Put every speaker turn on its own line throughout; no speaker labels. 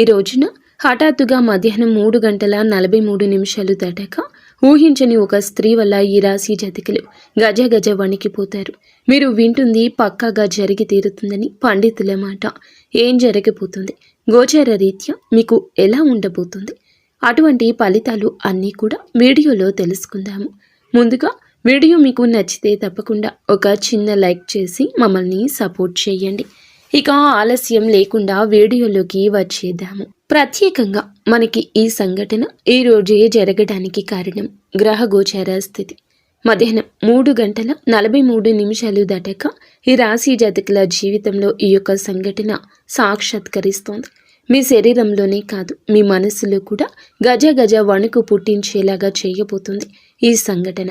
ఈ రోజున హఠాత్తుగా మధ్యాహ్నం 3:43 దాటాక ఊహించని ఒక స్త్రీ వల్ల ఈ రాశి జాతకులు గజ గజ వణికిపోతారు. మీరు వింటుంది పక్కాగా జరిగి తీరుతుందని పండితుల మాట. ఏం జరగబోతుంది, గోచర రీత్యా మీకు ఎలా ఉండబోతుంది, అటువంటి ఫలితాలు అన్నీ కూడా వీడియోలో తెలుసుకుందాము. ముందుగా వీడియో మీకు నచ్చితే తప్పకుండా ఒక చిన్న లైక్ చేసి మమ్మల్ని సపోర్ట్ చేయండి. ఇక ఆలస్యం లేకుండా వీడియోలోకి వచ్చేద్దాము. ప్రత్యేకంగా మనకి ఈ సంఘటన ఈ రోజే జరగడానికి కారణం గ్రహ గోచార స్థితి. మధ్యాహ్నం 3:43 దాటాక ఈ రాశి జాతకుల జీవితంలో ఈ యొక్క సంఘటన సాక్షాత్కరిస్తోంది. మీ శరీరంలోనే కాదు, మీ మనసులో కూడా గజ గజ వణుకు పుట్టించేలాగా చేయబోతుంది ఈ సంఘటన.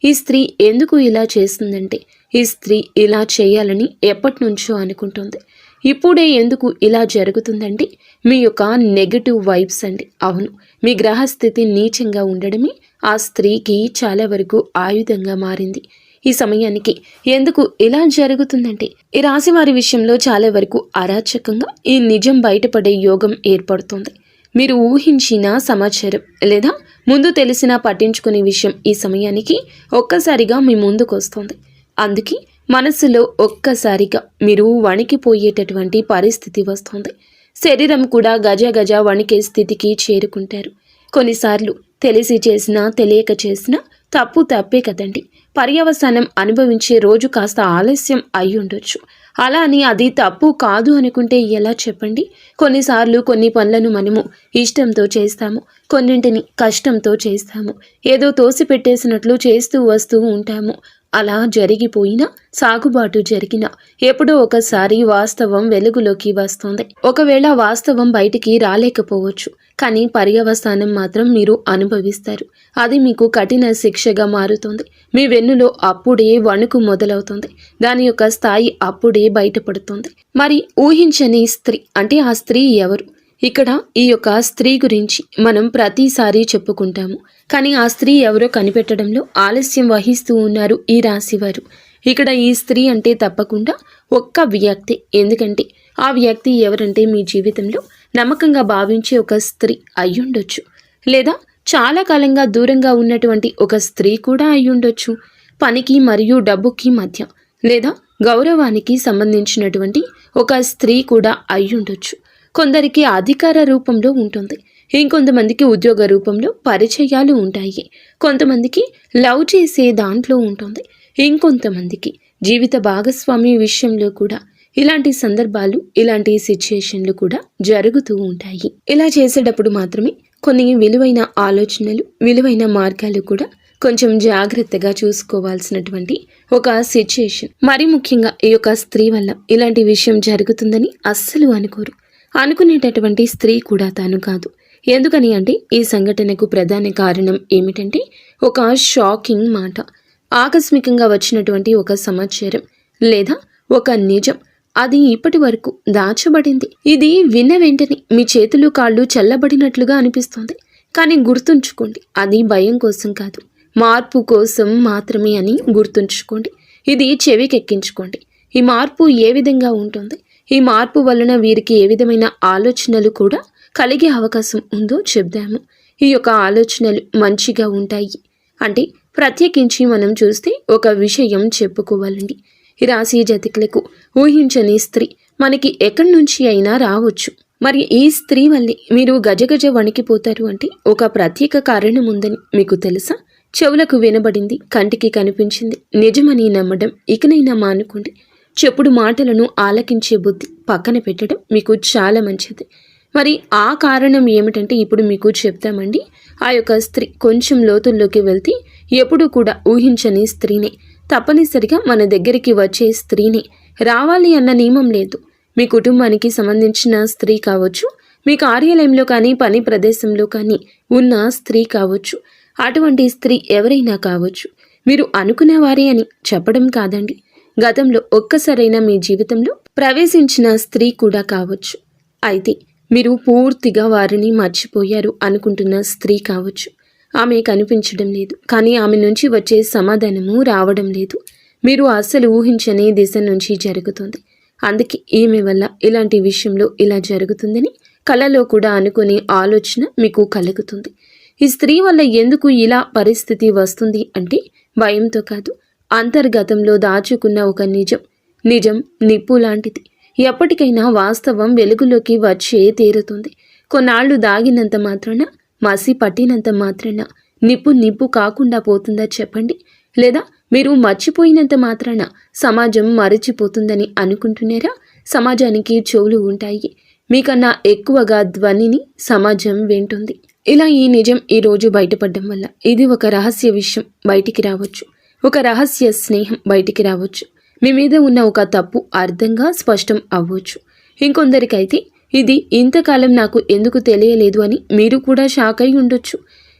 ఈ స్త్రీ ఎందుకు ఇలా చేస్తుందంటే, ఈ స్త్రీ ఇలా చేయాలని ఎప్పటి నుంచో అనుకుంటుంది. ఇప్పుడే ఎందుకు ఇలా జరుగుతుందంటే మీ యొక్క నెగటివ్ వైబ్స్ అండి. అవును, మీ గ్రహస్థితి నీచంగా ఉండడమే ఆ స్త్రీకి చాలా వరకు ఆయుధంగా మారింది. ఈ సమయానికి ఎందుకు ఇలా జరుగుతుందంటే, ఈ రాశి వారి విషయంలో చాలా వరకు అరాచకంగా ఈ నిజం బయటపడే యోగం ఏర్పడుతుంది. మీరు ఊహించిన సమాచారం లేదా ముందు తెలిసినా పట్టించుకునే విషయం ఈ సమయానికి ఒక్కసారిగా మీ ముందుకు వస్తుంది. అందుకే మనసులో ఒక్కసారిగా మీరు వణికిపోయేటటువంటి పరిస్థితి వస్తుంది. శరీరం కూడా గజ గజ వణికే స్థితికి చేరుకుంటారు. కొన్నిసార్లు తెలిసి చేసినా తెలియక చేసినా తప్పే కదండి. పర్యవసానం అనుభవించే రోజు కాస్త ఆలస్యం అయి ఉండొచ్చు. అలా అని అది తప్పు కాదు అనుకుంటే ఎలా చెప్పండి? కొన్నిసార్లు కొన్ని పనులను మనము ఇష్టంతో చేస్తాము, కొన్నింటిని కష్టంతో చేస్తాము, ఏదో తోసిపెట్టేసినట్లు చేస్తూ వస్తూ ఉంటాము. అలా జరిగిపోయినా, సాగుబాటు జరిగినా ఎప్పుడో ఒకసారి వాస్తవం వెలుగులోకి వస్తుంది. ఒకవేళ వాస్తవం బయటికి రాలేకపోవచ్చు, కానీ పర్యవసానం మాత్రం మీరు అనుభవిస్తారు. అది మీకు కఠిన శిక్షగా మారుతుంది. మీ వెన్నులో అప్పుడే వణుకు మొదలవుతుంది. దాని యొక్క స్థాయి అప్పుడే బయటపడుతుంది. మరి ఊహించని స్త్రీ అంటే ఆ స్త్రీ ఎవరు? ఇక్కడ ఈ యొక్క స్త్రీ గురించి మనం ప్రతిసారి చెప్పుకుంటాము, కానీ ఆ స్త్రీ ఎవరో కనిపెట్టడంలో ఆలస్యం వహిస్తూ ఉన్నారు ఈ రాశివారు. ఇక్కడ ఈ స్త్రీ అంటే తప్పకుండా ఒక్క వ్యక్తి. ఎందుకంటే ఆ వ్యక్తి ఎవరంటే మీ జీవితంలో నమ్మకంగా భావించే ఒక స్త్రీ అయ్యుండొచ్చు, లేదా చాలా కాలంగా దూరంగా ఉన్నటువంటి ఒక స్త్రీ కూడా అయ్యుండొచ్చు. పనికి మరియు డబ్బుకి మధ్య లేదా గౌరవానికి సంబంధించినటువంటి ఒక స్త్రీ కూడా అయ్యుండొచ్చు. కొందరికి అధికార రూపంలో ఉంటుంది, ఇంకొంతమందికి ఉద్యోగ రూపంలో పరిచయాలు ఉంటాయి, కొంతమందికి లవ్ చేసే దాంట్లో ఉంటుంది, ఇంకొంతమందికి జీవిత భాగస్వామి విషయంలో కూడా ఇలాంటి సందర్భాలు, ఇలాంటి సిచ్యుయేషన్లు కూడా జరుగుతూ ఉంటాయి. ఇలా చేసేటప్పుడు మాత్రమే కొన్ని విలువైన ఆలోచనలు, విలువైన మార్గాలు కూడా కొంచెం జాగ్రత్తగా చూసుకోవాల్సినటువంటి ఒక సిచ్యుయేషన్. మరి ముఖ్యంగా ఈ యొక్క స్త్రీ వల్ల ఇలాంటి విషయం జరుగుతుందని అస్సలు అనుకోరు. అనుకునేటటువంటి స్త్రీ కూడా తాను కాదు. ఎందుకని అంటే ఈ సంఘటనకు ప్రధాన కారణం ఏమిటంటే ఒక షాకింగ్ మాట, ఆకస్మికంగా వచ్చినటువంటి ఒక సమాచారం లేదా ఒక నిజం. అది ఇప్పటి వరకు దాచబడింది. ఇది విన్న వెంటనే మీ చేతులు కాళ్ళు చల్లబడినట్లుగా అనిపిస్తుంది. కానీ గుర్తుంచుకోండి, అది భయం కోసం కాదు, మార్పు కోసం మాత్రమే అని గుర్తుంచుకోండి. ఇది చెవికెక్కించుకోండి. ఈ మార్పు ఏ విధంగా ఉంటుంది, ఈ మార్పు వలన వీరికి ఏ విధమైన ఆలోచనలు కూడా కలిగే అవకాశం ఉందో చెప్దాము. ఈ యొక్క ఆలోచనలు మంచిగా ఉంటాయి అంటే ప్రత్యేకించి మనం చూస్తే ఒక విషయం చెప్పుకోవాలండి. ఈ రాశి జాతకులకు ఊహించని స్త్రీ మనకి ఎక్కడి నుంచి అయినా రావచ్చు. మరి ఈ స్త్రీ వల్లే మీరు గజగజ వణికిపోతారు అంటే ఒక ప్రత్యేక కారణం ఉందని మీకు తెలుసా? చెవులకు వినబడింది, కంటికి కనిపించింది, నిజమని నమ్మడం ఇకనైనా మానుకోండి. చెప్పుడు మాటలను ఆలకించే బుద్ధి పక్కన పెట్టడం మీకు చాలా మంచిది. మరి ఆ కారణం ఏమిటంటే ఇప్పుడు మీకు చెప్తామండి. ఆ యొక్క స్త్రీ కొంచెం లోతుల్లోకి వెళ్తే ఎప్పుడూ కూడా ఊహించని స్త్రీనే, తప్పనిసరిగా మన దగ్గరికి వచ్చే స్త్రీనే రావాలి అన్న నియమం లేదు. మీ కుటుంబానికి సంబంధించిన స్త్రీ కావచ్చు, మీ కార్యాలయంలో కానీ పని ప్రదేశంలో కానీ ఉన్న స్త్రీ కావచ్చు, అటువంటి స్త్రీ ఎవరైనా కావచ్చు. మీరు అనుకునేవారే అని చెప్పడం కాదండి, గతంలో ఒక్కసారైనా మీ జీవితంలో ప్రవేశించిన స్త్రీ కూడా కావచ్చు. అయితే మీరు పూర్తిగా వారిని మర్చిపోయారు అనుకుంటున్న స్త్రీ కావచ్చు. ఆమె కనిపించడం లేదు, కానీ ఆమె నుంచి వచ్చే సమాధానము రావడం లేదు. మీరు అస్సలు ఊహించని దిశ నుంచి జరుగుతుంది. అందుకే ఈమె వల్ల ఇలాంటి విషయంలో ఇలా జరుగుతుందని కలలో కూడా అనుకునే ఆలోచన మీకు కలుగుతుంది. ఈ స్త్రీ వల్ల ఎందుకు ఇలా పరిస్థితి వస్తుంది అంటే భయంతో కాదు, అంతర్గతంలో దాచుకున్న ఒక నిజం నిప్పు లాంటిది. ఎప్పటికైనా వాస్తవం వెలుగులోకి వచ్చే తీరుతుంది. కొన్నాళ్లు దాగినంత మాత్రాన, మసి పట్టినంత మాత్రాన నిప్పు కాకుండా పోతుందా చెప్పండి? లేదా మీరు మర్చిపోయినంత మాత్రాన సమాజం మరచిపోతుందని అనుకుంటున్నారా? సమాజానికి చెవులు ఉంటాయి, మీకన్నా ఎక్కువగా ధ్వనిని సమాజం వింటుంది. ఇలా ఈ నిజం ఈరోజు బయటపడడం వల్ల ఇది ఒక రహస్య విషయం బయటికి రావచ్చు, ఒక రహస్య స్నేహం బయటికి రావచ్చు, మీ మీద ఉన్న ఒక తప్పు అర్థంగా స్పష్టం అవ్వచ్చు. ఇంకొందరికైతే ఇది ఇంతకాలం నాకు ఎందుకు తెలియలేదు అని మీరు కూడా షాక్ అయి ఉండొచ్చు.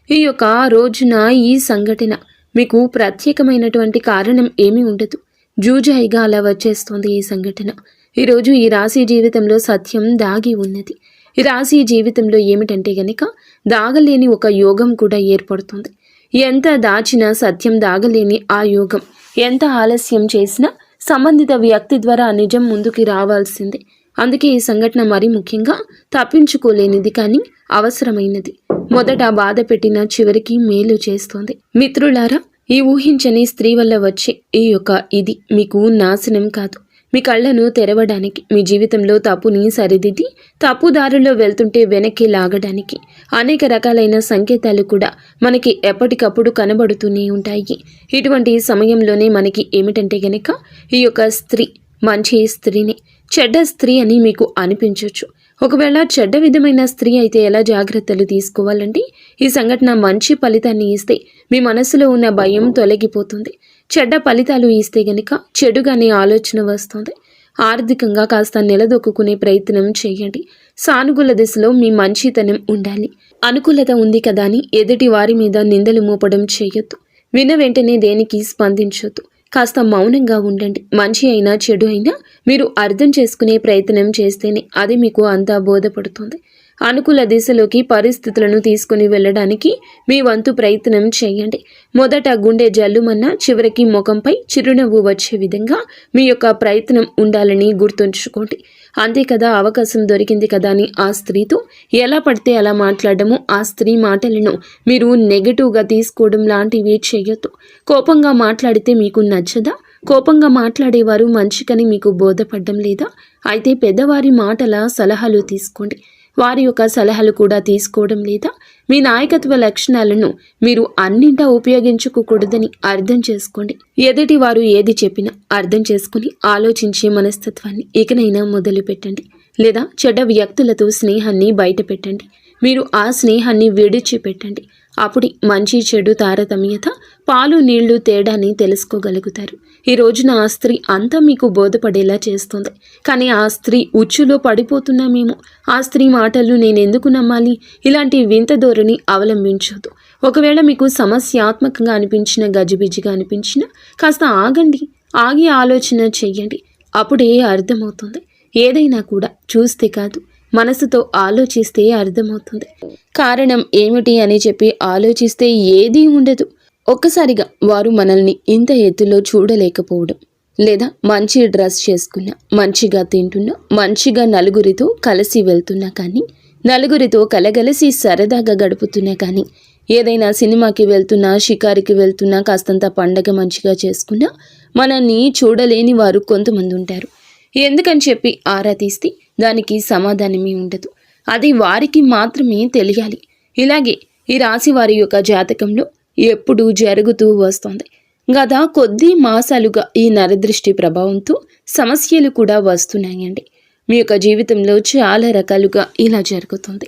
ఈ యొక్క రోజున ఈ సంఘటన మీకు ప్రత్యేకమైనటువంటి కారణం ఏమీ ఉండదు, జూజాయిగా అలా వచ్చేస్తుంది ఈ సంఘటన. ఈరోజు ఈ రాశి జీవితంలో సత్యం దాగి ఉన్నది. ఈ రాశి జీవితంలో ఏమిటంటే గనక దాగలేని ఒక యోగం కూడా ఏర్పడుతుంది. ఎంత దాచినా సత్యం దాగలేని ఆ యోగం, ఎంత ఆలస్యం చేసినా సంబంధిత వ్యక్తి ద్వారా నిజం ముందుకి రావాల్సిందే. అందుకే ఈ సంఘటన మరీ ముఖ్యంగా తప్పించుకోలేనిది కానీ అవసరమైనది. మొదట బాధ పెట్టిన చివరికి మేలు చేస్తోంది. మిత్రులారా, ఈ ఊహించని స్త్రీ వల్ల వచ్చే ఈ యొక్క ఇది మీకు నాశనం కాదు, మీ కళ్ళను తెరవడానికి, మీ జీవితంలో తప్పుని సరిదిద్ది తప్పుదారుల్లో వెళ్తుంటే వెనక్కి లాగడానికి అనేక రకాలైన సంకేతాలు కూడా మనకి ఎప్పటికప్పుడు కనబడుతూనే ఉంటాయి. ఇటువంటి సమయంలోనే మనకి ఏమిటంటే గనక ఈ యొక్క స్త్రీ మంచి స్త్రీని, చెడ్డ స్త్రీ అని మీకు అనిపించవచ్చు. ఒకవేళ చెడ్డ విధమైన స్త్రీ అయితే ఎలా జాగ్రత్తలు తీసుకోవాలంటే, ఈ సంఘటన మంచి ఫలితాన్ని ఇస్తే మీ మనసులో ఉన్న భయం తొలగిపోతుంది. చెడ్డ ఫలితాలు ఇస్తే గనక చెడుగానే ఆలోచన వస్తుంది. ఆర్థికంగా కాస్త నిలదొక్కునే ప్రయత్నం చేయండి. సానుకూల దిశలో మీ మంచితనం ఉండాలి. అనుకూలత ఉంది కదా అని ఎదుటి వారి మీద నిందలు మోపడం చేయొద్దు. విన్న వెంటనే దేనికి స్పందించొద్దు. కాస్త మౌనంగా ఉండండి. మంచి అయినా చెడు అయినా మీరు అర్థం చేసుకునే ప్రయత్నం చేస్తేనే అది మీకు అంతా బోధపడుతుంది. అనుకూల దిశలోకి పరిస్థితులను తీసుకుని వెళ్ళడానికి మీ వంతు ప్రయత్నం చేయండి. మొదట గుండె జల్లుమన్నా చివరికి ముఖంపై చిరునవ్వు వచ్చే విధంగా మీ యొక్క ప్రయత్నం ఉండాలని గుర్తుంచుకోండి. అంతే కదా, అవకాశం దొరికింది కదా అని ఆ స్త్రీతో ఎలా పడితే అలా మాట్లాడము, ఆ స్త్రీ మాటలను మీరు నెగటివ్గా తీసుకోవడం లాంటివి చేయొద్దు. కోపంగా మాట్లాడితే మీకు నచ్చదా? కోపంగా మాట్లాడేవారు మంచికని మీకు బోధపడడం లేదా? అయితే పెద్దవారి మాటల సలహాలు తీసుకోండి. వారి యొక్క సలహాలు కూడా తీసుకోవడం లేదా? మీ నాయకత్వ లక్షణాలను మీరు అన్నింటా ఉపయోగించుకోకూడదని అర్థం చేసుకోండి. ఎదుటి వారు ఏది చెప్పినా అర్థం చేసుకుని ఆలోచించే మనస్తత్వాన్ని ఇకనైనా మొదలు పెట్టండి. లేదా చెడ్డ వ్యక్తులతో స్నేహాన్ని బయట పెట్టండి. మీరు ఆ స్నేహాన్ని విడిచిపెట్టండి. అప్పుడు మంచి చెడు తారతమ్యత, పాలు నీళ్లు తేడాని తెలుసుకోగలుగుతారు. ఈ రోజున ఆ స్త్రీ అంతా మీకు బోధపడేలా చేస్తుంది. కానీ ఆ స్త్రీ ఉచ్చులో పడిపోతున్నామేమో, ఆ స్త్రీ మాటలు నేనెందుకు నమ్మాలి, ఇలాంటి వింత ధోరణి అవలంబించొద్దు. ఒకవేళ మీకు సమస్యాత్మకంగా అనిపించిన, గజిబిజిగా అనిపించిన కాస్త ఆగండి. ఆగి ఆలోచన చెయ్యండి. అప్పుడే అర్థమవుతుంది. ఏదైనా కూడా చూస్తే కాదు, మనసుతో ఆలోచిస్తే అర్థమవుతుంది. కారణం ఏమిటి అని చెప్పి ఆలోచిస్తే ఏదీ ఉండదు. ఒక్కసారిగా వారు మనల్ని ఇంత ఎత్తులో చూడలేకపోవడం, లేదా మంచి డ్రెస్ చేసుకున్నా, మంచిగా తింటున్నా, మంచిగా నలుగురితో కలిసి వెళ్తున్నా కానీ, నలుగురితో కలగలిసి సరదాగా గడుపుతున్నా కానీ, ఏదైనా సినిమాకి వెళ్తున్నా, షికారికి వెళ్తున్నా, కాస్తంత పండగ మంచిగా చేసుకున్నా మనల్ని చూడలేని వారు కొంతమంది ఉంటారు. ఎందుకని చెప్పి ఆరా తీస్తే దానికి సమాధానమే ఉండదు. అది వారికి మాత్రమే తెలియాలి. ఇలాగే ఈ రాశి వారి యొక్క జాతకంలో ఎప్పుడూ జరుగుతూ వస్తుంది. గత కొద్ది మాసాలుగా ఈ నరదృష్టి ప్రభావంతో సమస్యలు కూడా వస్తున్నాయండి. మీ యొక్క జీవితంలో చాలా రకాలుగా ఇలా జరుగుతుంది.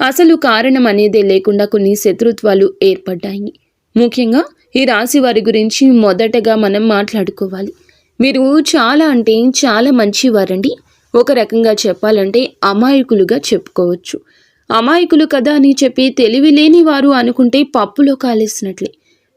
అసలు కారణం అనేదే లేకుండా కొన్ని శత్రుత్వాలు ఏర్పడ్డాయి. ముఖ్యంగా ఈ రాశి వారి గురించి మొదటగా మనం మాట్లాడుకోవాలి. మీరు చాలా అంటే చాలా మంచివారండి. ఒక రకంగా చెప్పాలంటే అమాయకులుగా చెప్పుకోవచ్చు. అమాయకులు కదా అని చెప్పి తెలివి లేని వారు అనుకుంటే పప్పులో కాలేసినట్లే.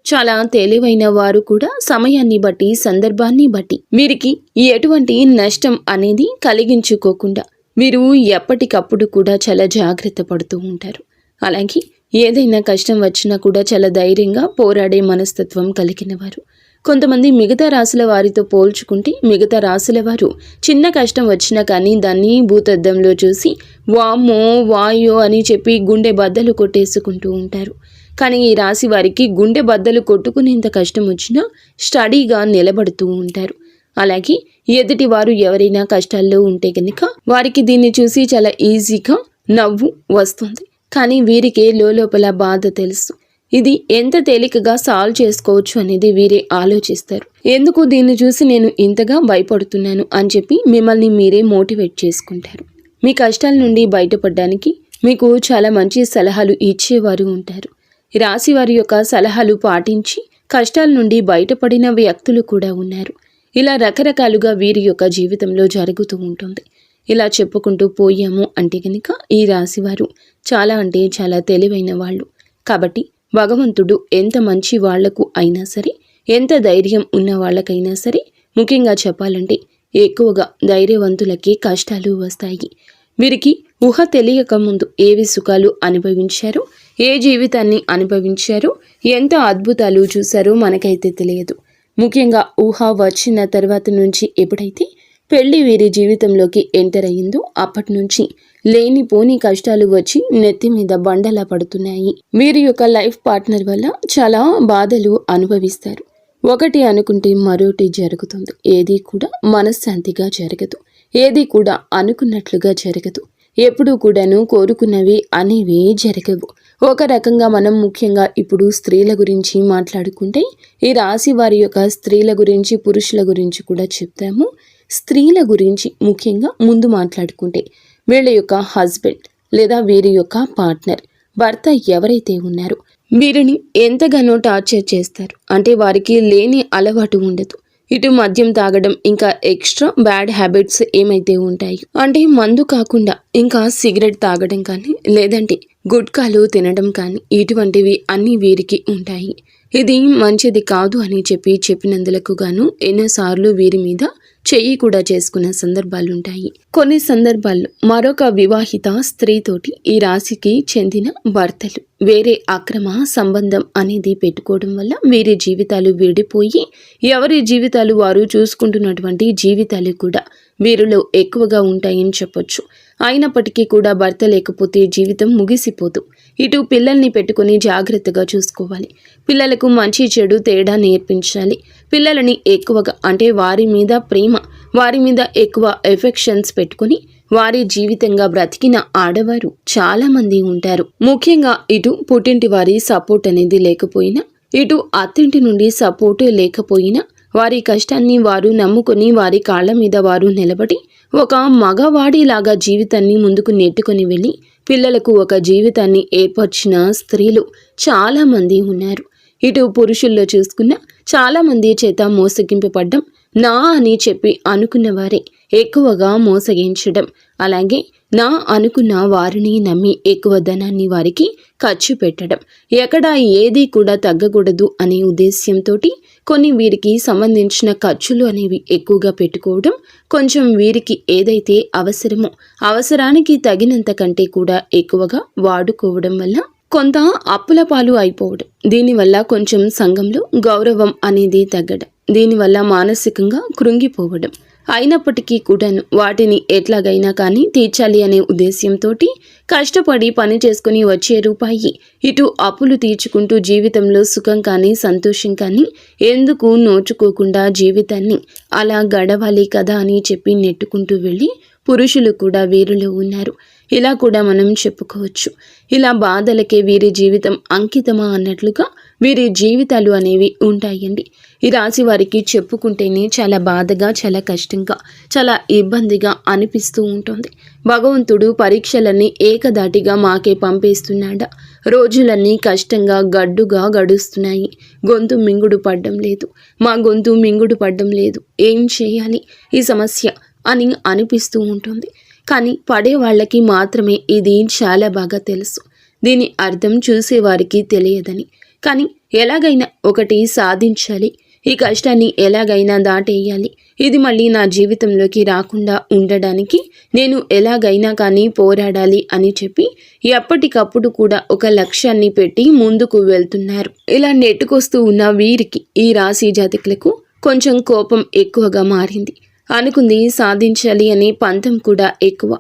చాలా తెలివైన వారు కూడా సమయాన్ని బట్టి, సందర్భాన్ని బట్టి వీరికి ఎటువంటి నష్టం అనేది కలిగించుకోకుండా వీరు ఎప్పటికప్పుడు కూడా చాలా జాగ్రత్త పడుతూ ఉంటారు. అలాగే ఏదైనా కష్టం వచ్చినా కూడా చాలా ధైర్యంగా పోరాడే మనస్తత్వం కలిగిన వారు. కొంతమంది మిగతా రాశుల వారితో పోల్చుకుంటే మిగతా రాశుల వారు చిన్న కష్టం వచ్చినా కానీ దాన్ని భూతద్దంలో చూసి వామ్మో వాయో అని చెప్పి గుండె బద్దలు కొట్టేసుకుంటూ ఉంటారు. కానీ ఈ రాశి వారికి గుండె బద్దలు కొట్టుకునేంత కష్టం వచ్చినా స్టడీగా నిలబడుతూ ఉంటారు. అలాగే ఎదుటి వారు ఎవరైనా కష్టాల్లో ఉంటే కనుక వారికి దీన్ని చూసి చాలా ఈజీగా నవ్వు వస్తుంది. కానీ వీరికే లోపల బాధ తెలుసు. ఇది ఎంత తేలికగా సాల్వ్ చేసుకోవచ్చు అనేది వీరే ఆలోచిస్తారు. ఎందుకు దీన్ని చూసి నేను ఇంతగా భయపడుతున్నాను అని చెప్పి మిమ్మల్ని మీరే మోటివేట్ చేసుకుంటారు. మీ కష్టాల నుండి బయటపడడానికి మీకు చాలా మంచి సలహాలు ఇచ్చేవారు ఉంటారు. రాశి వారి యొక్క సలహాలు పాటించి కష్టాల నుండి బయటపడిన వ్యక్తులు కూడా ఉన్నారు. ఇలా రకరకాలుగా వీరి యొక్క జీవితంలో జరుగుతూ ఉంటుంది. ఇలా చెప్పుకుంటూ పోయాము అంటే కనుక ఈ రాశివారు చాలా అంటే చాలా తెలివైన వాళ్ళు. కాబట్టి భగవంతుడు ఎంత మంచి వాళ్లకు అయినా సరే, ఎంత ధైర్యం ఉన్న వాళ్ళకైనా సరే, ముఖ్యంగా చెప్పాలంటే ఎక్కువగా ధైర్యవంతులకి కష్టాలు వస్తాయి. వీరికి ఊహ తెలియక ముందు ఏవి సుఖాలు అనుభవించారో, ఏ జీవితాన్ని అనుభవించారో, ఎంత అద్భుతాలు చూశారో మనకైతే తెలియదు. ముఖ్యంగా ఊహ వచ్చిన తర్వాత నుంచి ఎప్పుడైతే పెళ్లి వీరి జీవితంలోకి ఎంటర్ అయ్యిందో అప్పటి నుంచి లేనిపోని కష్టాలు వచ్చి నెత్తి మీద బండలా పడుతున్నాయి. వీరి యొక్క లైఫ్ పార్ట్నర్ వల్ల చాలా బాధలు అనుభవిస్తారు. ఒకటి అనుకుంటే మరొకటి జరుగుతుంది. ఏది కూడా మనశ్శాంతిగా జరగదు. ఏది కూడా అనుకున్నట్లుగా జరగదు. ఎప్పుడూ కూడాను కోరుకున్నవి అనేవి జరగవు. ఒక రకంగా మనం ముఖ్యంగా ఇప్పుడు స్త్రీల గురించి మాట్లాడుకుంటే ఈ రాశి వారి యొక్క స్త్రీల గురించి, పురుషుల గురించి కూడా చెప్తాము. స్త్రీల గురించి ముఖ్యంగా ముందు మాట్లాడుకుంటే వీళ్ళ యొక్క హస్బెండ్ లేదా వీరి యొక్క పార్ట్నర్, భర్త ఎవరైతే ఉన్నారో వీరిని ఎంతగానో టార్చర్ చేస్తారు. అంటే వారికి లేని అలవాటు ఉండదు. ఇటు మద్యం తాగడం, ఇంకా ఎక్స్ట్రా బ్యాడ్ హ్యాబిట్స్ ఏమైతే ఉంటాయి అంటే మందు కాకుండా ఇంకా సిగరెట్ తాగడం కానీ, లేదంటే గుట్కాలు తినడం కానీ, ఇటువంటివి అన్నీ వీరికి ఉంటాయి. ఇది మంచిది కాదు అని చెప్పినందులకు గాను ఎన్నోసార్లు వీరి మీద చెయ్యి కూడా చేసుకున్న సందర్భాలుంటాయి. కొన్ని సందర్భాల్లో మరొక వివాహిత స్త్రీతోటి ఈ రాశికి చెందిన భర్తలు వేరే అక్రమ సంబంధం అనేది పెట్టుకోవడం వల్ల వీరి జీవితాలు విడిపోయి ఎవరి జీవితాలు వారు చూసుకుంటున్నటువంటి జీవితాలు కూడా వీరిలో ఎక్కువగా ఉంటాయని చెప్పొచ్చు. అయినప్పటికీ కూడా భర్త లేకపోతే జీవితం ముగిసిపోదు. ఇటు పిల్లల్ని పెట్టుకుని జాగ్రత్తగా చూసుకోవాలి. పిల్లలకు మంచి చెడు తేడా నేర్పించాలి. పిల్లలని ఎక్కువగా అంటే వారి మీద ప్రేమ, వారి మీద ఎక్కువ ఎఫెక్షన్స్ పెట్టుకుని వారి జీవితంగా బ్రతికిన ఆడవారు చాలా మంది ఉంటారు. ముఖ్యంగా ఇటు పుట్టింటి వారి సపోర్ట్ అనేది లేకపోయినా, ఇటు అత్తింటి నుండి సపోర్ట్ లేకపోయినా వారి కష్టాన్ని వారు నమ్ముకొని వారి కాళ్ళ మీద వారు నిలబడి ఒక మగవాడిలాగా జీవితాన్ని ముందుకు నెట్టుకొని వెళ్ళి పిల్లలకు ఒక జీవితాన్ని ఏర్పరిచిన స్త్రీలు చాలామంది ఉన్నారు. ఇటు పురుషుల్లో చూసుకున్న చాలామంది చేత మోసగింపబడ్డం, నా అని చెప్పి అనుకున్న వారే ఎక్కువగా మోసగించడం, అలాగే నా అనుకున్న వారిని నమ్మి ఎక్కువ ధనాన్ని వారికి ఖర్చు పెట్టడం, ఎక్కడ ఏది కూడా తగ్గకూడదు అనే ఉద్దేశ్యంతో కొన్ని వీరికి సంబంధించిన ఖర్చులు అనేవి ఎక్కువగా పెట్టుకోవడం, కొంచెం వీరికి ఏదైతే అవసరమో అవసరానికి తగినంత కంటే కూడా ఎక్కువగా వాడుకోవడం వల్ల కొంత అప్పుల పాలు అయిపోవడం, దీనివల్ల కొంచెం సంఘంలో గౌరవం అనేది తగ్గడం, దీనివల్ల మానసికంగా కృంగిపోవడం, అయినప్పటికీ కూడాను వాటిని ఎట్లాగైనా కానీ తీర్చాలి అనే ఉద్దేశ్యంతో కష్టపడి పని చేసుకుని వచ్చే రూపాయి ఇటు అప్పులు తీర్చుకుంటూ జీవితంలో సుఖం కానీ సంతోషం కానీ ఎందుకు నోచుకోకుండా జీవితాన్ని అలా గడవాలి కదా అని చెప్పి నెట్టుకుంటూ వెళ్ళి పురుషులు కూడా వీరిలో ఉన్నారు. ఇలా కూడా మనం చెప్పుకోవచ్చు. ఇలా బాధలకే వీరి జీవితం అంకితమా అన్నట్లుగా వీరి జీవితాలు అనేవి ఉంటాయండి. ఈ రాశి వారికి చెప్పుకుంటేనే చాలా బాధగా, చాలా కష్టంగా, చాలా ఇబ్బందిగా అనిపిస్తూ ఉంటుంది. భగవంతుడు పరీక్షలన్నీ ఏకదాటిగా మాకే పంపేస్తున్నాడా? రోజులన్నీ కష్టంగా గడ్డుగా గడుస్తున్నాయి. గొంతు మింగుడు పడ్డం లేదు, మా గొంతు మింగుడు పడ్డం లేదు, ఏం చేయాలి ఈ సమస్య అని అనిపిస్తూ ఉంటుంది. కానీ పడే వాళ్ళకి మాత్రమే ఇది చాలా బాగా తెలుసు. దీని అర్థం చూసేవారికి తెలియదని. కానీ ఎలాగైనా ఒకటి సాధించాలి, ఈ కష్టాన్ని ఎలాగైనా దాటేయాలి, ఇది మళ్ళీ నా జీవితంలోకి రాకుండా ఉండడానికి నేను ఎలాగైనా కానీ పోరాడాలి అని చెప్పి ఎప్పటికప్పుడు కూడా ఒక లక్ష్యాన్ని పెట్టి ముందుకు వెళ్తున్నారు. ఇలా నెట్టుకొస్తూ ఉన్న వీరికి, ఈ రాశి జాతకులకు కొంచెం కోపం ఎక్కువగా మారింది. అనుకుంది సాధించాలి అనే పంతం కూడా ఎక్కువ.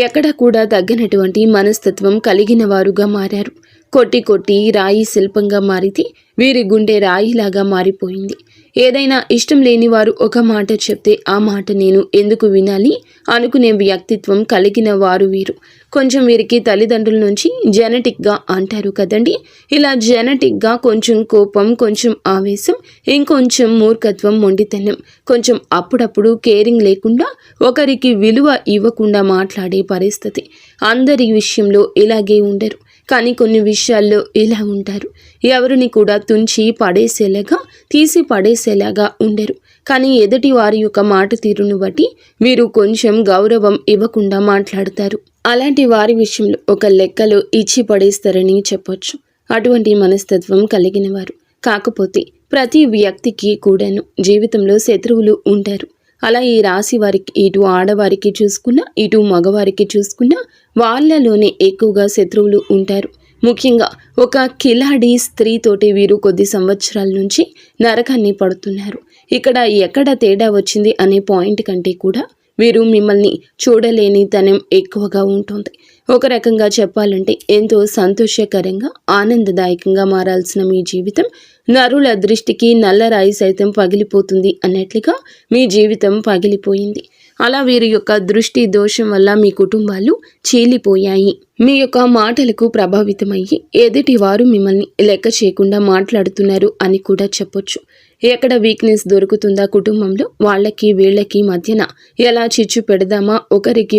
ఎక్కడ కూడా తగ్గనటువంటి మనస్తత్వం కలిగిన వారుగా మారారు. కొట్టి కొట్టి రాయి శిల్పంగా మారితే వీరి గుండె రాయిలాగా మారిపోయింది. ఏదైనా ఇష్టం లేని వారు ఒక మాట చెప్తే ఆ మాట నేను ఎందుకు వినాలి అనుకునే వ్యక్తిత్వం కలిగిన వారు వీరు. కొంచెం వీరికి తల్లిదండ్రుల నుంచి జెనెటిక్గా అంటారు కదండి, ఇలా జెనెటిక్గా కొంచెం కోపం, కొంచెం ఆవేశం, ఇంకొంచెం మూర్ఖత్వం, మొండితనం, కొంచెం అప్పుడప్పుడు కేరింగ్ లేకుండా ఒకరికి విలువ ఇవ్వకుండా మాట్లాడే పరిస్థితి. అందరి విషయంలో ఇలాగే ఉండరు, కానీ కొన్ని విషయాల్లో ఇలా ఉంటారు. ఎవరిని కూడా తుంచి పడేసేలాగా, తీసి పడేసేలాగా ఉండరు. కానీ ఎదుటి వారి యొక్క మాట తీరును బట్టి వీరు కొంచెం గౌరవం ఇవ్వకుండా మాట్లాడతారు. అలాంటి వారి విషయంలో ఒక లెక్కలో ఇచ్చి పడేస్తారని చెప్పొచ్చు. అటువంటి మనస్తత్వం కలిగిన వారు. కాకపోతే ప్రతి వ్యక్తికి కూడాను జీవితంలో శత్రువులు ఉంటారు. అలా ఈ రాశి వారికి, ఇటు ఆడవారికి చూసుకున్నా, ఇటు మగవారికి చూసుకున్నా వాళ్ళలోనే ఎక్కువగా శత్రువులు ఉంటారు. ముఖ్యంగా ఒక కిలాడి స్త్రీతోటి వీరు కొద్ది సంవత్సరాల నుంచి నరకాన్ని పడుతున్నారు. ఇక్కడ ఎక్కడ తేడా వచ్చింది అనే పాయింట్ కంటే కూడా వీరు మిమ్మల్ని చూడలేని తనం ఎక్కువగా ఉంటుంది. ఒక రకంగా చెప్పాలంటే ఎంతో సంతోషకరంగా, ఆనందదాయకంగా మారాల్సిన మీ జీవితం నరుల దృష్టికి నల్లరాయి సైతం పగిలిపోతుంది అన్నట్లుగా మీ జీవితం పగిలిపోయింది. అలా వీరి యొక్క దృష్టి దోషం వల్ల మీ కుటుంబాలు చీలిపోయాయి. మీ యొక్క మాటలకు ప్రభావితమయ్యి ఎదుటి వారు మిమ్మల్ని లెక్క చేయకుండా మాట్లాడుతున్నారు అని కూడా చెప్పొచ్చు. ఎక్కడ వీక్నెస్ దొరుకుతుందా కుటుంబంలో, వాళ్ళకి వీళ్ళకి మధ్యన ఎలా చిచ్చు పెడదామా, ఒకరికి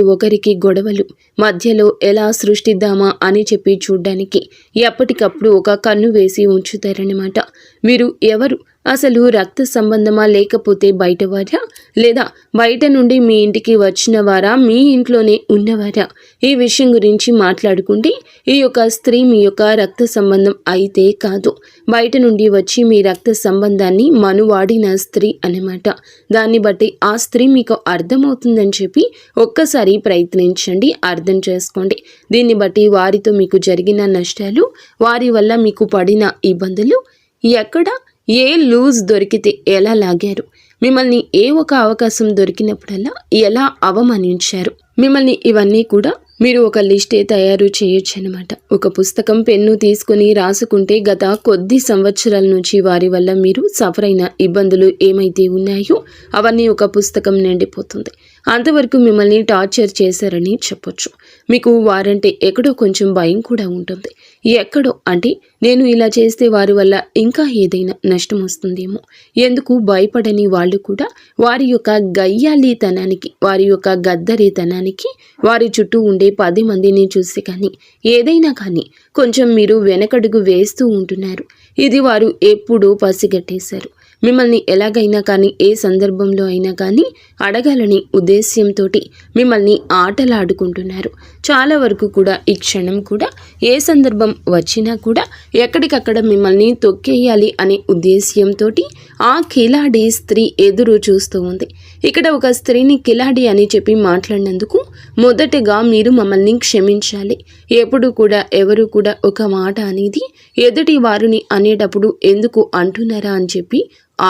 గొడవలు మధ్యలో ఎలా సృష్టిద్దామా అని చెప్పి చూడ్డానికి ఎప్పటికప్పుడు ఒక కన్ను వేసి ఉంచుతారన్నమాట. వీరు ఎవరు? అసలు రక్త సంబంధమా, లేకపోతే బయటవారా, లేదా బయట నుండి మీ ఇంటికి వచ్చిన వారా, మీ ఇంట్లోనే ఉన్నవారా? ఈ విషయం గురించి మాట్లాడుకుంటే ఈ యొక్క స్త్రీ మీ యొక్క రక్త సంబంధం అయితే కాదు, బయట నుండి వచ్చి మీ రక్త సంబంధాన్ని మనువాడిన స్త్రీ అన్నమాట. దాన్ని బట్టి ఆ స్త్రీ మీకు అర్థమవుతుందని చెప్పి ఒక్కసారి ప్రయత్నించండి, అర్థం చేసుకోండి. దీన్ని బట్టి వారితో మీకు జరిగిన నష్టాలు, వారి వల్ల మీకు పడిన ఇబ్బందులు, ఎక్కడ ఏ లూజ్ దొరికితే ఎలా లాగారు, మిమ్మల్ని ఏ ఒక అవకాశం దొరికినప్పుడల్లా ఎలా అవమానించారు, మిమ్మల్ని ఇవన్నీ కూడా మీరు ఒక లిస్టే తయారు చేయొచ్చు అనమాట. ఒక పుస్తకం, పెన్ను తీసుకుని రాసుకుంటే గత కొద్ది సంవత్సరాల నుంచి వారి వల్ల మీరు సఫర్ అయిన ఇబ్బందులు ఏమైతే ఉన్నాయో అవన్నీ ఒక పుస్తకం నిండిపోతుంది. అంతవరకు మిమ్మల్ని టార్చర్ చేశారని చెప్పొచ్చు. మీకు వారంటే ఎక్కడో కొంచెం భయం కూడా ఉంటుంది. ఎక్కడో అంటే నేను ఇలా చేస్తే వారి వల్ల ఇంకా ఏదైనా నష్టం వస్తుందేమో, ఎందుకు భయపడని వాళ్ళు కూడా వారి యొక్క గయ్యాలీతనానికి, వారి యొక్క గద్దరితనానికి, వారి చుట్టూ ఉండే 10 మందిని చూసి కానీ ఏదైనా కానీ కొంచెం మీరు వెనకడుగు వేస్తూ ఉంటున్నారు. ఇది వారు ఎప్పుడూ పసిగట్టేశారు. మిమ్మల్ని ఎలాగైనా కానీ, ఏ సందర్భంలో అయినా కానీ అడగాలని ఉద్దేశ్యంతో మిమ్మల్ని ఆటలాడుకుంటున్నారు. చాలా వరకు కూడా ఈ క్షణం కూడా ఏ సందర్భం వచ్చినా కూడా ఎక్కడికక్కడ మిమ్మల్ని తొక్కేయాలి అనే ఉద్దేశ్యంతో ఆ కిలాడి స్త్రీ ఎదురు చూస్తూ ఉంది. ఇక్కడ ఒక స్త్రీని కిలాడి అని చెప్పి మాట్లాడినందుకు మొదటగా మీరు మమ్మల్ని క్షమించాలి. ఎప్పుడు కూడా ఎవరు కూడా ఒక మాట అనేది ఎదుటి వారిని అనేటప్పుడు ఎందుకు అంటున్నారా అని చెప్పి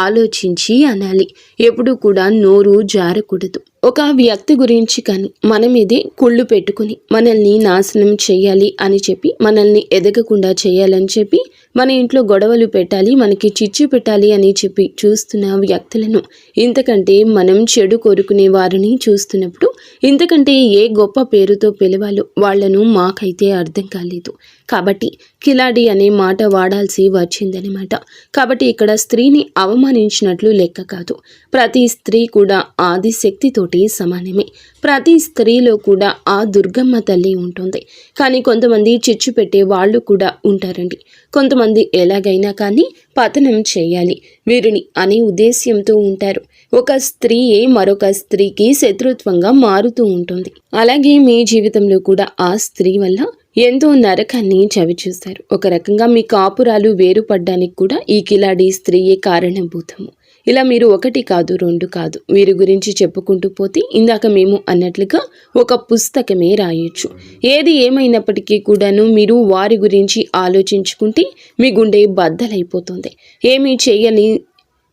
ఆలోచించి అనాలి. ఎప్పుడు కూడా నోరు జారకూడదు. ఒక వ్యక్తి గురించి కానీ మన మీదే కుళ్ళు పెట్టుకుని మనల్ని నాశనం చేయాలి అని చెప్పి, మనల్ని ఎదగకుండా చేయాలని చెప్పి, మన ఇంట్లో గొడవలు పెట్టాలి, మనకి చిచ్చు పెట్టాలి అని చెప్పి చూస్తున్న వ్యక్తులను, ఇంతకంటే మనం చెడు కోరుకునే వారిని చూస్తున్నప్పుడు ఇంతకంటే ఏ గొప్ప పేరుతో పిలవాలో వాళ్లను మాకైతే అర్థం కాలేదు. కాబట్టి కిలాడి అనే మాట వాడాల్సి వచ్చిందనమాట. కాబట్టి ఇక్కడ స్త్రీని అవమానించినట్లు లెక్క కాదు. ప్రతి స్త్రీ కూడా ఆదిశక్తితోటి సమానమే. ప్రతి స్త్రీలో కూడా ఆ దుర్గమ్మ తల్లి ఉంటుంది. కానీ కొంతమంది చిచ్చు పెట్టే వాళ్ళు కూడా ఉంటారండి. కొంతమంది ఎలాగైనా కానీ పతనం చేయాలి వీరిని అనే ఉద్దేశ్యంతో ఉంటారు. ఒక స్త్రీయే మరొక స్త్రీకి శత్రుత్వంగా మారుతూ ఉంటుంది. అలాగే మీ జీవితంలో కూడా ఆ స్త్రీ వల్ల ఎంతో నరకాన్ని చవిచూస్తారు. ఒక రకంగా మీ కాపురాలు వేరుపడ్డానికి కూడా ఈ కిలాడి స్త్రీయే కారణభూతము. ఇలా మీరు ఒకటి కాదు, రెండు కాదు, వీరి గురించి చెప్పుకుంటూ పోతే ఇందాక మేము అన్నట్లుగా ఒక పుస్తకమే రాయొచ్చు. ఏది ఏమైనప్పటికీ కూడాను మీరు వారి గురించి ఆలోచించుకుంటే మీ గుండె బద్దలైపోతుంది.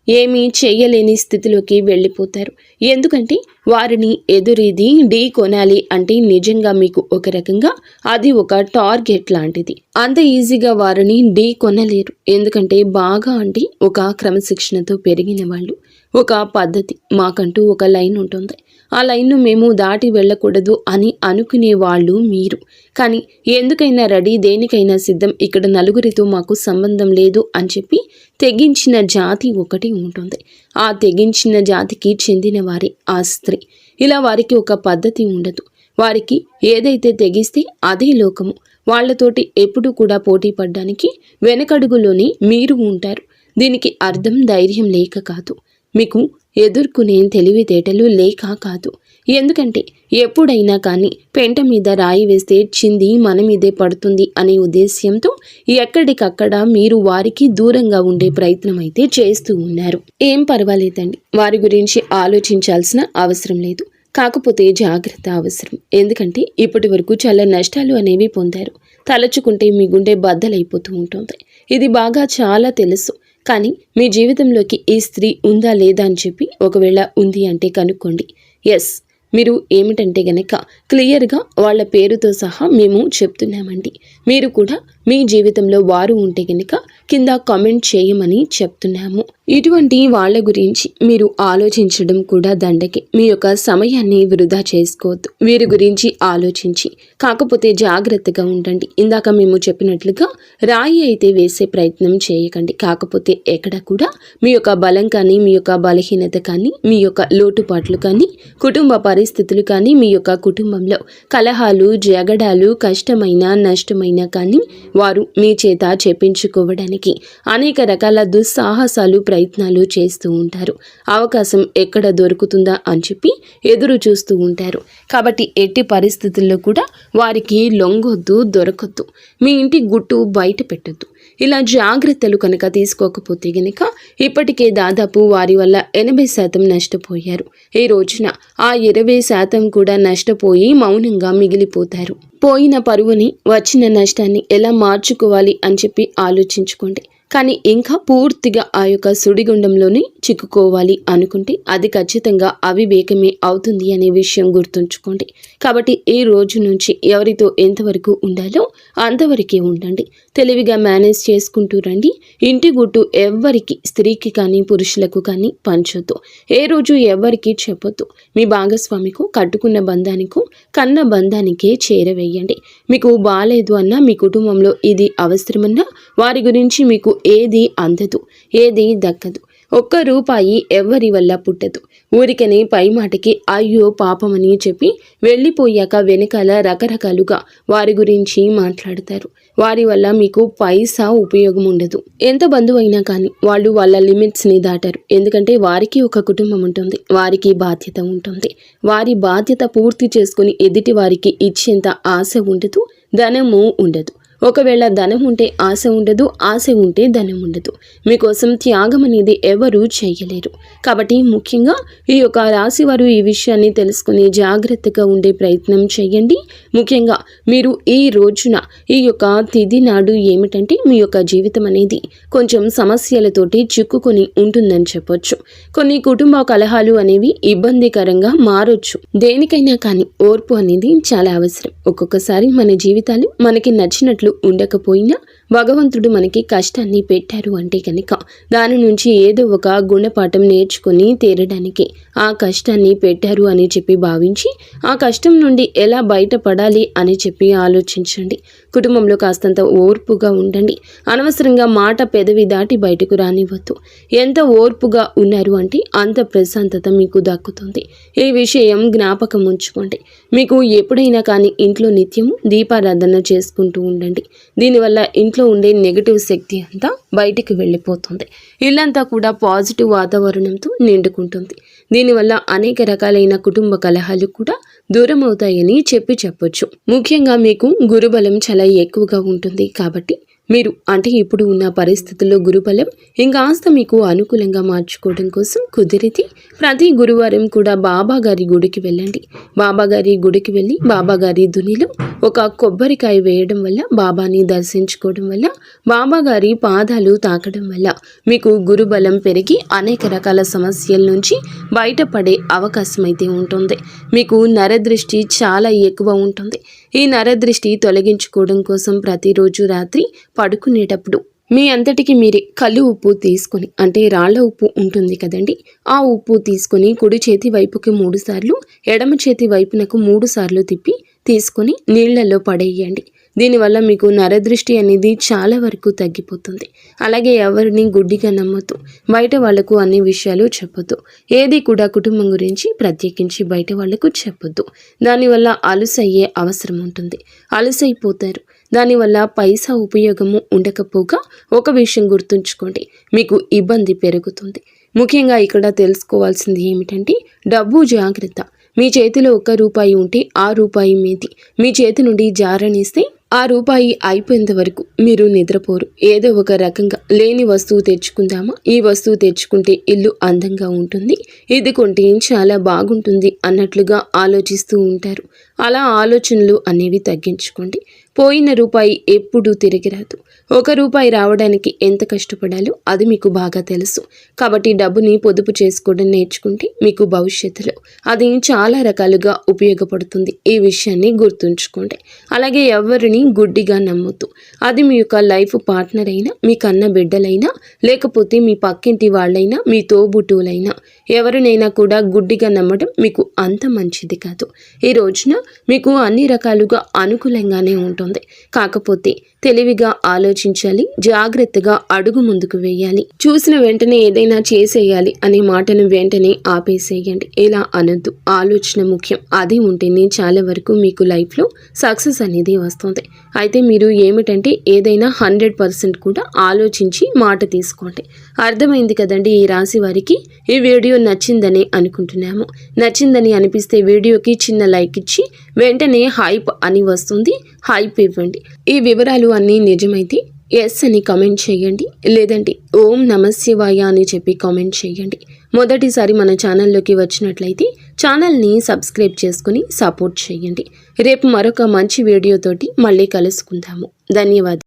ఏమీ చేయలేని స్థితిలోకి వెళ్ళిపోతారు. ఎందుకంటే వారిని ఎదురీది ఢీ కొనాలి అంటే నిజంగా మీకు ఒక రకంగా అది ఒక టార్గెట్ లాంటిది. అంత ఈజీగా వారిని ఢీ కొనలేరు. ఎందుకంటే బాగా అంటే ఒక క్రమశిక్షణతో పెరిగిన వాళ్ళు, ఒక పద్ధతి, మాకంటూ ఒక లైన్ ఉంటుంది. ఆ లైన్ను మేము దాటి వెళ్ళకూడదు అని అనుకునే వాళ్ళు మీరు. కానీ ఎందుకైనా రెడీ, దేనికైనా సిద్ధం, ఇక్కడ నలుగురితో మాకు సంబంధం లేదు అని చెప్పి తెగించిన జాతి ఒకటి ఉంటుంది. ఆ తెగించిన జాతికి చెందిన వారి ఆ స్త్రీ. ఇలా వారికి ఒక పద్ధతి ఉండదు. వారికి ఏదైతే తెగిస్తే అదే లోకము. వాళ్లతోటి ఎప్పుడు కూడా పోటీ పడ్డానికి వెనకడుగులోనే మీరు ఉంటారు. దీనికి అర్థం ధైర్యం లేక కాదు, మీకు ఎదుర్కొనే తెలివితేటలు లేక కాదు. ఎందుకంటే ఎప్పుడైనా కానీ పెంట మీద రాయి వేస్తే చింది మన మీదే పడుతుంది అనే ఉద్దేశ్యంతో ఎక్కడికక్కడ మీరు వారికి దూరంగా ఉండే ప్రయత్నం అయితే చేస్తూ ఉన్నారు. ఏం పర్వాలేదండి, వారి గురించి ఆలోచించాల్సిన అవసరం లేదు. కాకపోతే జాగ్రత్త అవసరం. ఎందుకంటే ఇప్పటి వరకు చాలా నష్టాలు అనేవి పొందారు. తలచుకుంటే మీ గుండె బద్దలైపోతూ ఉంటుంది. ఇది బాగా చాలా తెలుసు. కానీ మీ జీవితంలోకి ఈ స్త్రీ ఉందా లేదా అని చెప్పి ఒకవేళ ఉంది అంటే కనుక్కోండి. ఎస్, మీరు ఏమిటంటే గనక క్లియర్గా వాళ్ళ పేరుతో సహా మేము చెప్తున్నామండి. మీరు కూడా మీ జీవితంలో వారు ఉంటే గనక కింద కామెంట్ చేయమని చెప్తున్నాము. ఇటువంటి వాళ్ళ గురించి మీరు ఆలోచించడం కూడా దండకే. మీ యొక్క సమయాన్ని వృధా చేసుకోవద్దు వీరి గురించి ఆలోచించి. కాకపోతే జాగ్రత్తగా ఉండండి. ఇందాక మేము చెప్పినట్లుగా రాయి అయితే వేసే ప్రయత్నం చేయకండి. కాకపోతే ఎక్కడ కూడా మీ యొక్క బలం కానీ, మీ యొక్క బలహీనత కానీ, మీ యొక్క లోటుపాట్లు కానీ, కుటుంబ పరిస్థితులు కానీ, మీ యొక్క కుటుంబంలో కలహాలు, జగడాలు, కష్టమైన నష్టమైన కానీ వారు మీ చేత చెప్పించుకోవడానికి అనేక రకాల దుస్సాహసాలు, ప్రయత్నాలు చేస్తూ ఉంటారు. అవకాశం ఎక్కడ దొరుకుతుందా అని చెప్పి ఎదురు చూస్తూ ఉంటారు. కాబట్టి ఎట్టి పరిస్థితుల్లో కూడా వారికి లొంగొద్దు, దొరకొద్దు. మీ ఇంటి గుట్టు బయట పెట్టొద్దు. ఇలా జాగ్రత్తలు కనుక తీసుకోకపోతే గనక ఇప్పటికే దాదాపు వారి వల్ల 80% నష్టపోయారు. ఈ రోజున ఆ 20% కూడా నష్టపోయి మౌనంగా మిగిలిపోతారు. పోయిన పరువుని, వచ్చిన నష్టాన్ని ఎలా మార్చుకోవాలి అని చెప్పి ఆలోచించుకోండి. కానీ ఇంకా పూర్తిగా ఆ యొక్క సుడిగుండంలోనే చిక్కుకోవాలి అనుకుంటే అది ఖచ్చితంగా అవివేకమే అవుతుంది అనే విషయం గుర్తుంచుకోండి. కాబట్టి ఈ రోజు నుంచి ఎవరితో ఎంతవరకు ఉండాలో అంతవరకే ఉండండి. తెలివిగా మేనేజ్ చేసుకుంటూ రండి. ఇంటి గుట్టు ఎవ్వరికి, స్త్రీకి కానీ పురుషులకు కానీ పంచొద్దు. ఏ రోజు ఎవ్వరికి చెప్పొద్దు. మీ భాగస్వామికు, కట్టుకున్న బంధానికో, కన్న బంధానికే చేరవేయండి. మీకు బాలేదు అన్నా, మీ కుటుంబంలో ఇది అవసరమన్నా వారి గురించి మీకు ఏది అందదు, ఏది దక్కదు. ఒక్క రూపాయి ఎవ్వరి వల్ల పుట్టదు. ఊరికనే పై మాటకి అయ్యో పాపమని చెప్పి వెళ్ళిపోయాక వెనకాల రకరకాలుగా వారి గురించి మాట్లాడతారు. వారి వల్ల మీకు పైసా ఉపయోగం ఉండదు. ఎంత బంధువైనా కానీ వాళ్ళు వాళ్ళ లిమిట్స్ని దాటారు. ఎందుకంటే వారికి ఒక కుటుంబం ఉంటుంది, వారికి బాధ్యత ఉంటుంది. వారి బాధ్యత పూర్తి చేసుకుని ఎదుటి వారికి ఇచ్చేంత ఆశ ఉండదు, ధనము ఉండదు. ఒకవేళ ధనం ఉంటే ఆశ ఉండదు, ఆశ ఉంటే ధనం ఉండదు. మీకోసం త్యాగం అనేది ఎవరూ చేయలేరు. కాబట్టి ముఖ్యంగా ఈ యొక్క రాశి వారు ఈ విషయాన్ని తెలుసుకుని జాగ్రత్తగా ఉండే ప్రయత్నం చేయండి. ముఖ్యంగా మీరు ఈ రోజున ఈ యొక్క తిథి నాడు ఏమిటంటే మీ యొక్క జీవితం అనేది కొంచెం సమస్యలతోటి చిక్కుకొని ఉంటుందని చెప్పొచ్చు. కొన్ని కుటుంబ కలహాలు అనేవి ఇబ్బందికరంగా మారొచ్చు. దేనికైనా కానీ ఓర్పు అనేది చాలా అవసరం. ఒక్కొక్కసారి మన జీవితాలు మనకి నచ్చినట్లు ఉండకపోయినా భగవంతుడు మనకి కష్టాన్ని పెట్టారు అంటే కనుక దాని నుంచి ఏదో ఒక గుణపాఠం నేర్చుకుని తీరడానికి ఆ కష్టాన్ని పెట్టారు అని చెప్పి భావించి ఆ కష్టం నుండి ఎలా బయటపడాలి అని చెప్పి ఆలోచించండి. కుటుంబంలో కాస్తంత ఓర్పుగా ఉండండి. అనవసరంగా మాట పెదవి దాటి బయటకు రానివ్వద్దు. ఎంత ఓర్పుగా ఉన్నారు అంటే అంత ప్రశాంతత మీకు దక్కుతుంది. ఈ విషయం జ్ఞాపకం ఉంచుకోండి. మీకు ఎప్పుడైనా కానీ ఇంట్లో నిత్యము దీపారాధన చేసుకుంటూ ఉండండి. దీనివల్ల ఇంట్లో ఉండే నెగటివ్ శక్తి అంతా బయటికి వెళ్ళిపోతుంది. ఇల్లంతా కూడా పాజిటివ్ వాతావరణంతో నిండుకుంటుంది. దీనివల్ల అనేక రకాలైన కుటుంబ కలహాలు కూడా దూరం అవుతాయని చెప్పొచ్చు. ముఖ్యంగా మీకు గురుబలం చాలా ఎక్కువగా ఉంటుంది. కాబట్టి మీరు అంటే ఇప్పుడు ఉన్న పరిస్థితుల్లో గురుబలం ఇంకాస్త మీకు అనుకూలంగా మార్చుకోవడం కోసం కుదిరితే ప్రతి గురువారం కూడా బాబా గారి గుడికి వెళ్ళండి. బాబా గారి గుడికి వెళ్ళి బాబా గారి దునిలో ఒక కొబ్బరికాయ వేయడం వల్ల, బాబాని దర్శించుకోవడం వల్ల, బాబా గారి పాదాలు తాకడం వల్ల మీకు గురుబలం పెరిగి అనేక రకాల సమస్యల నుంచి బయటపడే అవకాశం అయితే ఉంటుంది. మీకు నరదృష్టి చాలా ఎక్కువ ఉంటుంది. ఈ నరదృష్టి తొలగించుకోవడం కోసం ప్రతిరోజు రాత్రి పడుకునేటప్పుడు మీ అంతటికి మీరే కళ్ళు ఉప్పు తీసుకొని, అంటే రాళ్ల ఉప్పు ఉంటుంది కదండి, ఆ ఉప్పు తీసుకొని కుడి చేతి వైపుకి 3 సార్లు, ఎడమ చేతి వైపునకు 3 సార్లు తిప్పి తీసుకొని నీళ్లలో పడేయండి. దీనివల్ల మీకు నరదృష్టి అనేది చాలా వరకు తగ్గిపోతుంది. అలాగే ఎవరిని గుడ్డిగా నమ్మొద్దు. బయట వాళ్లకు అన్ని విషయాలు చెప్పొద్దు. ఏది కూడా కుటుంబం గురించి ప్రత్యేకించి బయట వాళ్లకు చెప్పొద్దు. దానివల్ల అలుసయ్యే అవసరం ఉంటుంది. అలుసైపోతారు. దానివల్ల పైసా ఉపయోగము ఉండకపోగా ఒక విషయం గుర్తుంచుకోండి, మీకు ఇబ్బంది పెరుగుతుంది. ముఖ్యంగా ఇక్కడ తెలుసుకోవాల్సింది ఏమిటంటే డబ్బు జాగ్రత్త. మీ చేతిలో 1 రూపాయి ఉంటే ఆ రూపాయి మీది మీ చేతి నుండి జారనిస్తే ఆ రూపాయి అయిపోయేంత వరకు మీరు నిద్రపోరు. ఏదో ఒక రకంగా లేని వస్తువు తెచ్చుకుందామా, ఈ వస్తువు తెచ్చుకుంటే ఇల్లు అందంగా ఉంటుంది, ఇది కొంటే చాలా బాగుంటుంది అన్నట్లుగా ఆలోచిస్తూ ఉంటారు. అలా ఆలోచనలు అనేవి తగ్గించుకోండి. పోయిన రూపాయి ఎప్పుడూ తిరిగి రాదు. 1 రూపాయి రావడానికి ఎంత కష్టపడాలో అది మీకు బాగా తెలుసు. కాబట్టి డబ్బుని పొదుపు చేసుకోవడం నేర్చుకుంటే మీకు భవిష్యత్తులో అది చాలా రకాలుగా ఉపయోగపడుతుంది. ఈ విషయాన్ని గుర్తుంచుకోండి. అలాగే ఎవరిని గుడ్డిగా నమ్మొద్దు. అది మీ యొక్క లైఫ్ పార్ట్నర్ అయినా, మీ కన్న బిడ్డలైనా, లేకపోతే మీ పక్కింటి వాళ్ళైనా, మీ తోబుట్టువులైనా, ఎవరినైనా కూడా గుడ్డిగా నమ్మడం మీకు అంత మంచిది కాదు. ఈ రోజున మీకు అన్ని రకాలుగా అనుకూలంగానే ఉంటుంది. కాకపోతే తెలివిగా ఆలోచించాలి, జాగ్రత్తగా అడుగు ముందుకు వేయాలి. చూసిన వెంటనే ఏదైనా చేసేయాలి అనే మాటను వెంటనే ఆపేసేయండి. ఇలా అనొద్దు. ఆలోచన ముఖ్యం. అది ఉంటేనే చాలా వరకు మీకు లైఫ్లో సక్సెస్ అనేది వస్తుంది. అయితే మీరు ఏమిటంటే ఏదైనా 100% కూడా ఆలోచించి మాట తీసుకోండి. అర్థమైంది కదండి ఈ రాశి వారికి. ఈ వీడియో నచ్చిందని అనుకుంటున్నాము. నచ్చిందని అనిపిస్తే వీడియోకి చిన్న లైక్ ఇచ్చి వెంటనే హైప్ అని వస్తుంది, హైప్ ఇవ్వండి. ఈ వివరాలు అన్నీ నిజమైతే ఎస్ అని కామెంట్ చేయండి, లేదంటే ఓం నమశివాయ అని చెప్పి కామెంట్ చేయండి. మొదటిసారి మన ఛానల్లోకి వచ్చినట్లయితే ఛానల్ని సబ్స్క్రైబ్ చేసుకుని సపోర్ట్ చేయండి. రేపు మరొక మంచి వీడియోతోటి మళ్ళీ కలుసుకుందాము. ధన్యవాదాలు.